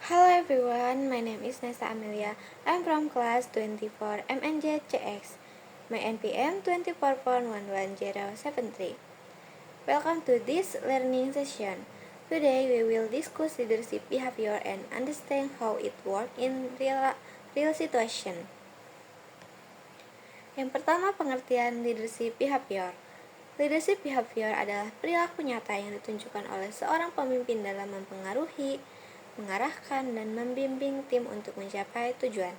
Hello everyone, my name is Nesa Amelia. I'm from class 24 MNJCX. My NPM 24.11073. Welcome to this learning session. Today we will discuss leadership behavior and understand how it works in real situation. Yang pertama, pengertian leadership behavior. Leadership behavior adalah perilaku nyata yang ditunjukkan oleh seorang pemimpin dalam mempengaruhi, mengarahkan, dan membimbing tim untuk mencapai tujuan.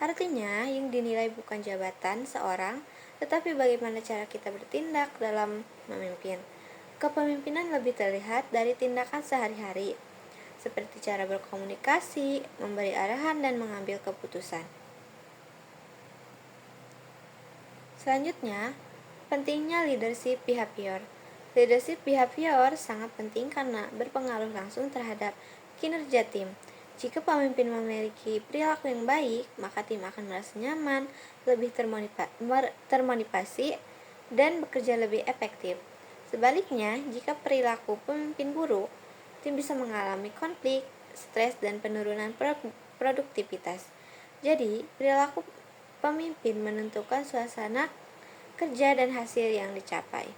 Artinya, yang dinilai bukan jabatan seorang, tetapi bagaimana cara kita bertindak dalam memimpin. Kepemimpinan lebih terlihat dari tindakan sehari-hari, seperti cara berkomunikasi, memberi arahan, dan mengambil keputusan. Selanjutnya, pentingnya leadership behavior. Leadership behavior sangat penting karena berpengaruh langsung terhadap kinerja tim. Jika pemimpin memiliki perilaku yang baik, maka tim akan merasa nyaman, lebih termotivasi, dan bekerja lebih efektif. Sebaliknya, jika perilaku pemimpin buruk, tim bisa mengalami konflik, stres, dan penurunan produktivitas. Jadi, perilaku pemimpin menentukan suasana kerja dan hasil yang dicapai.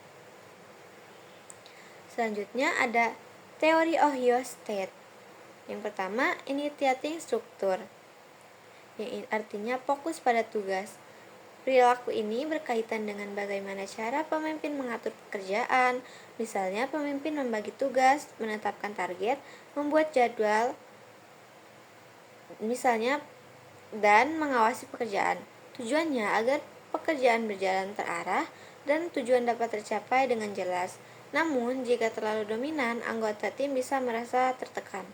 Selanjutnya ada teori Ohio State. Yang pertama, initiating struktur, yang artinya fokus pada tugas. Perilaku ini berkaitan dengan bagaimana cara pemimpin mengatur pekerjaan, misalnya pemimpin membagi tugas, menetapkan target, membuat jadwal, misalnya, dan mengawasi pekerjaan. Tujuannya agar pekerjaan berjalan terarah dan tujuan dapat tercapai dengan jelas. Namun, jika terlalu dominan, anggota tim bisa merasa tertekan.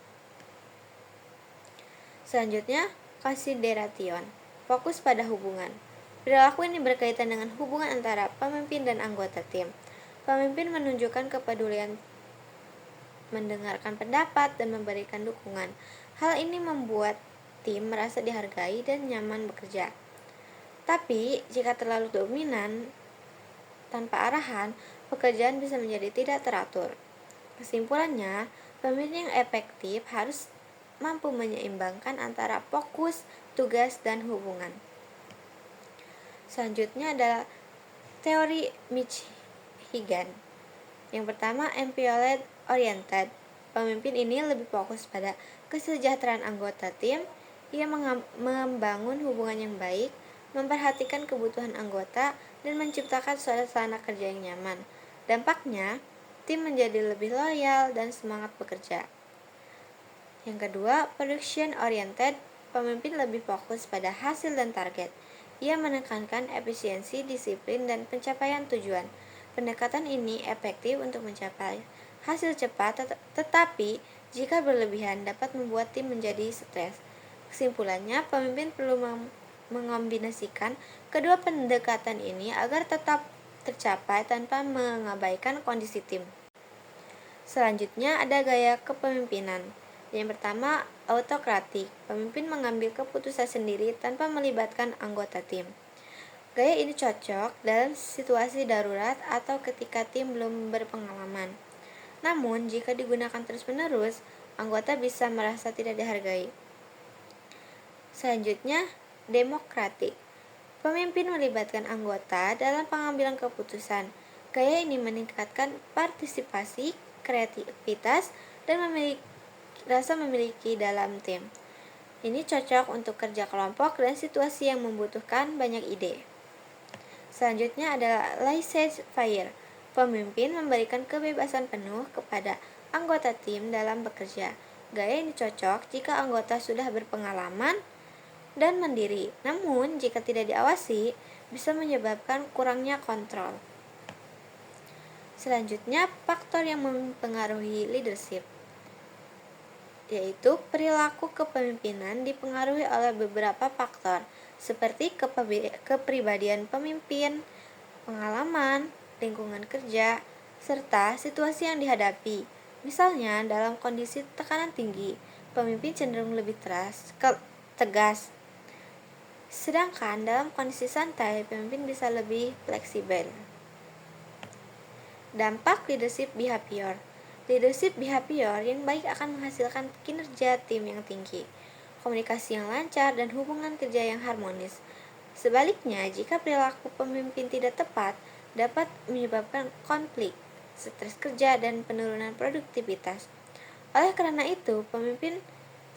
Selanjutnya, consideration, fokus pada hubungan. Perilaku ini berkaitan dengan hubungan antara pemimpin dan anggota tim. Pemimpin menunjukkan kepedulian, mendengarkan pendapat, dan memberikan dukungan. Hal ini membuat tim merasa dihargai dan nyaman bekerja. Tapi, jika terlalu dominan tanpa arahan, pekerjaan bisa menjadi tidak teratur. Kesimpulannya, pemimpin yang efektif harus mampu menyeimbangkan antara fokus, tugas, dan hubungan. Selanjutnya adalah teori Michigan. Yang pertama, employee oriented. Pemimpin ini lebih fokus pada kesejahteraan anggota tim. Ia membangun hubungan yang baik, memperhatikan kebutuhan anggota, dan menciptakan suasana kerja yang nyaman. Dampaknya, tim menjadi lebih loyal dan semangat bekerja. Yang kedua, production oriented. Pemimpin lebih fokus pada hasil dan target. Ia menekankan efisiensi, disiplin, dan pencapaian tujuan. Pendekatan ini efektif untuk mencapai hasil cepat, tetapi jika berlebihan dapat membuat tim menjadi stres. Kesimpulannya, pemimpin perlu mengombinasikan kedua pendekatan ini agar tetap tercapai tanpa mengabaikan kondisi tim. Selanjutnya ada gaya kepemimpinan. Yang pertama, autokratik. Pemimpin mengambil keputusan sendiri tanpa melibatkan anggota tim. Gaya ini cocok dalam situasi darurat atau ketika tim belum berpengalaman. Namun, jika digunakan terus-menerus, anggota bisa merasa tidak dihargai. Selanjutnya, demokratik. Pemimpin melibatkan anggota dalam pengambilan keputusan. Gaya ini meningkatkan partisipasi, kreativitas, dan rasa memiliki dalam tim. Ini cocok untuk kerja kelompok dan situasi yang membutuhkan banyak ide. Selanjutnya adalah laissez-faire. Pemimpin memberikan kebebasan penuh kepada anggota tim dalam bekerja. Gaya ini cocok jika anggota sudah berpengalaman dan mandiri. Namun, jika tidak diawasi, bisa menyebabkan kurangnya kontrol. Selanjutnya, faktor yang mempengaruhi leadership, yaitu perilaku kepemimpinan dipengaruhi oleh beberapa faktor, seperti kepribadian pemimpin, pengalaman, lingkungan kerja, serta situasi yang dihadapi. Misalnya, dalam kondisi tekanan tinggi, pemimpin cenderung lebih tegas. Sedangkan dalam kondisi santai, pemimpin bisa lebih fleksibel. Dampak leadership behavior. Leadership behavior yang baik akan menghasilkan kinerja tim yang tinggi, komunikasi yang lancar, dan hubungan kerja yang harmonis. Sebaliknya, jika perilaku pemimpin tidak tepat, dapat menyebabkan konflik, stres kerja, dan penurunan produktivitas. Oleh karena itu, pemimpin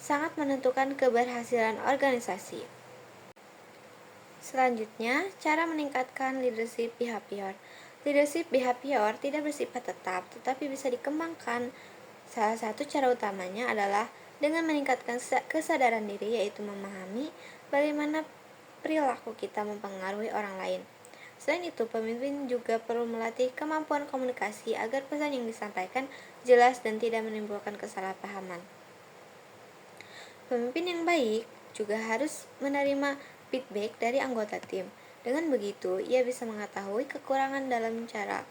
sangat menentukan keberhasilan organisasi. Selanjutnya, cara meningkatkan leadership behavior. Leadership behavior tidak bersifat tetap, tetapi bisa dikembangkan. Salah satu cara utamanya adalah dengan meningkatkan kesadaran diri, yaitu memahami bagaimana perilaku kita mempengaruhi orang lain. Selain itu, pemimpin juga perlu melatih kemampuan komunikasi agar pesan yang disampaikan jelas dan tidak menimbulkan kesalahpahaman. Pemimpin yang baik juga harus menerima feedback dari anggota tim. Dengan begitu, ia bisa mengetahui kekurangan dalam cara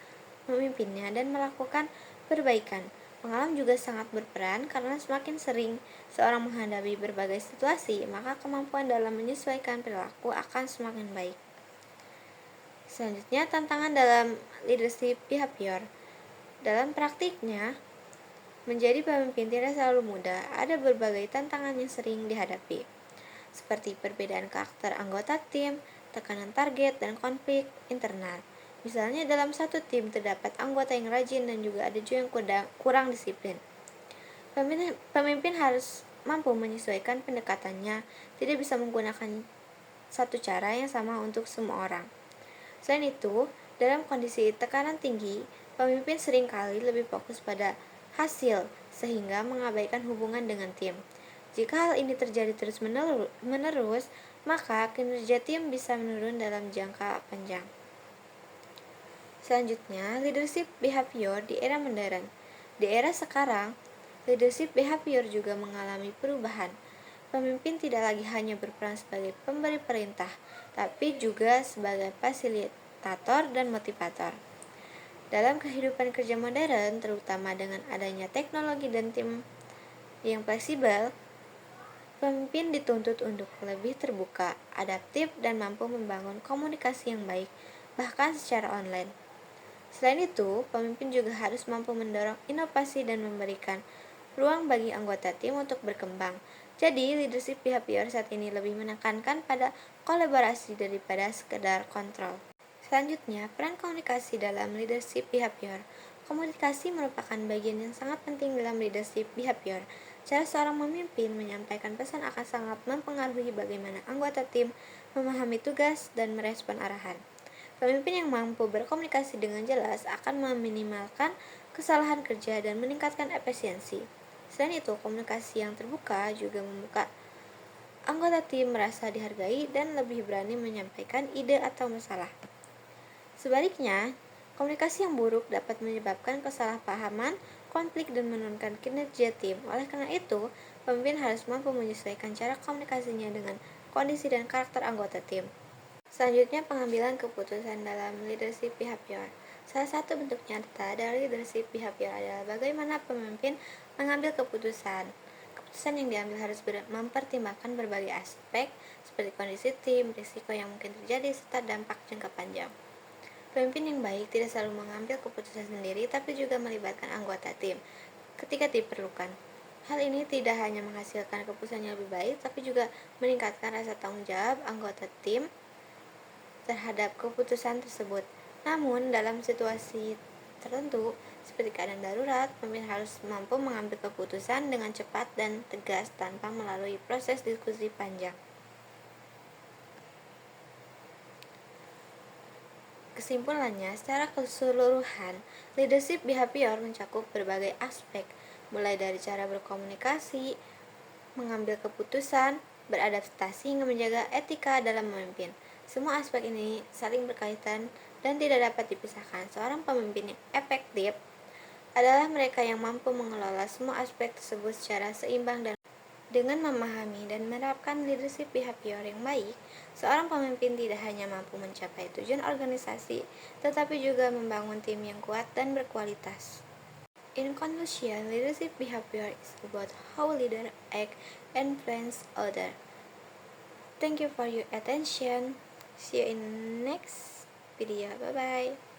memimpinnya dan melakukan perbaikan. Pengalaman juga sangat berperan karena semakin sering seorang menghadapi berbagai situasi, maka kemampuan dalam menyesuaikan perilaku akan semakin baik. Selanjutnya, tantangan dalam leadership behavior. Dalam praktiknya, menjadi pemimpin tidak selalu mudah, ada berbagai tantangan yang sering dihadapi, seperti perbedaan karakter anggota tim, tekanan target, dan konflik internal. Misalnya dalam satu tim terdapat anggota yang rajin dan juga ada juga yang kurang disiplin. Pemimpin harus mampu menyesuaikan pendekatannya, tidak bisa menggunakan satu cara yang sama untuk semua orang. Selain itu, dalam kondisi tekanan tinggi, pemimpin seringkali lebih fokus pada hasil sehingga mengabaikan hubungan dengan tim. Jika hal ini terjadi terus-menerus, maka kinerja tim bisa menurun dalam jangka panjang. Selanjutnya, leadership behavior di era modern. Di era sekarang, leadership behavior juga mengalami perubahan. Pemimpin tidak lagi hanya berperan sebagai pemberi perintah, tapi juga sebagai fasilitator dan motivator. Dalam kehidupan kerja modern, terutama dengan adanya teknologi dan tim yang fleksibel, pemimpin dituntut untuk lebih terbuka, adaptif, dan mampu membangun komunikasi yang baik, bahkan secara online. Selain itu, pemimpin juga harus mampu mendorong inovasi dan memberikan ruang bagi anggota tim untuk berkembang. Jadi, leadership behavior saat ini lebih menekankan pada kolaborasi daripada sekedar kontrol. Selanjutnya, peran komunikasi dalam leadership behavior. Komunikasi merupakan bagian yang sangat penting dalam leadership behavior. Cara seorang memimpin menyampaikan pesan akan sangat mempengaruhi bagaimana anggota tim memahami tugas dan merespon arahan. Pemimpin yang mampu berkomunikasi dengan jelas akan meminimalkan kesalahan kerja dan meningkatkan efisiensi. Selain itu, komunikasi yang terbuka juga membuka anggota tim merasa dihargai dan lebih berani menyampaikan ide atau masalah. Sebaliknya, komunikasi yang buruk dapat menyebabkan kesalahpahaman, konflik, dan menurunkan kinerja tim. Oleh karena itu, pemimpin harus mampu menyesuaikan cara komunikasinya dengan kondisi dan karakter anggota tim. Selanjutnya, pengambilan keputusan dalam leadership behavior. Salah satu bentuk nyata dari leadership behavior adalah bagaimana pemimpin mengambil keputusan. Keputusan yang diambil harus mempertimbangkan berbagai aspek, seperti kondisi tim, risiko yang mungkin terjadi, serta dampak jangka panjang. Pemimpin yang baik tidak selalu mengambil keputusan sendiri, tapi juga melibatkan anggota tim ketika diperlukan. Hal ini tidak hanya menghasilkan keputusan yang lebih baik, tapi juga meningkatkan rasa tanggung jawab anggota tim terhadap keputusan tersebut. Namun, dalam situasi tertentu, seperti keadaan darurat, pemimpin harus mampu mengambil keputusan dengan cepat dan tegas tanpa melalui proses diskusi panjang. Kesimpulannya, secara keseluruhan, leadership behavior mencakup berbagai aspek, mulai dari cara berkomunikasi, mengambil keputusan, beradaptasi, hingga menjaga etika dalam memimpin. Semua aspek ini saling berkaitan dan tidak dapat dipisahkan. Seorang pemimpin yang efektif adalah mereka yang mampu mengelola semua aspek tersebut secara seimbang dan dengan memahami dan menerapkan leadership behavior yang baik, seorang pemimpin tidak hanya mampu mencapai tujuan organisasi, tetapi juga membangun tim yang kuat dan berkualitas. In conclusion, leadership behavior is about how leaders act and influence others. Thank you for your attention. See you in next video. Bye bye.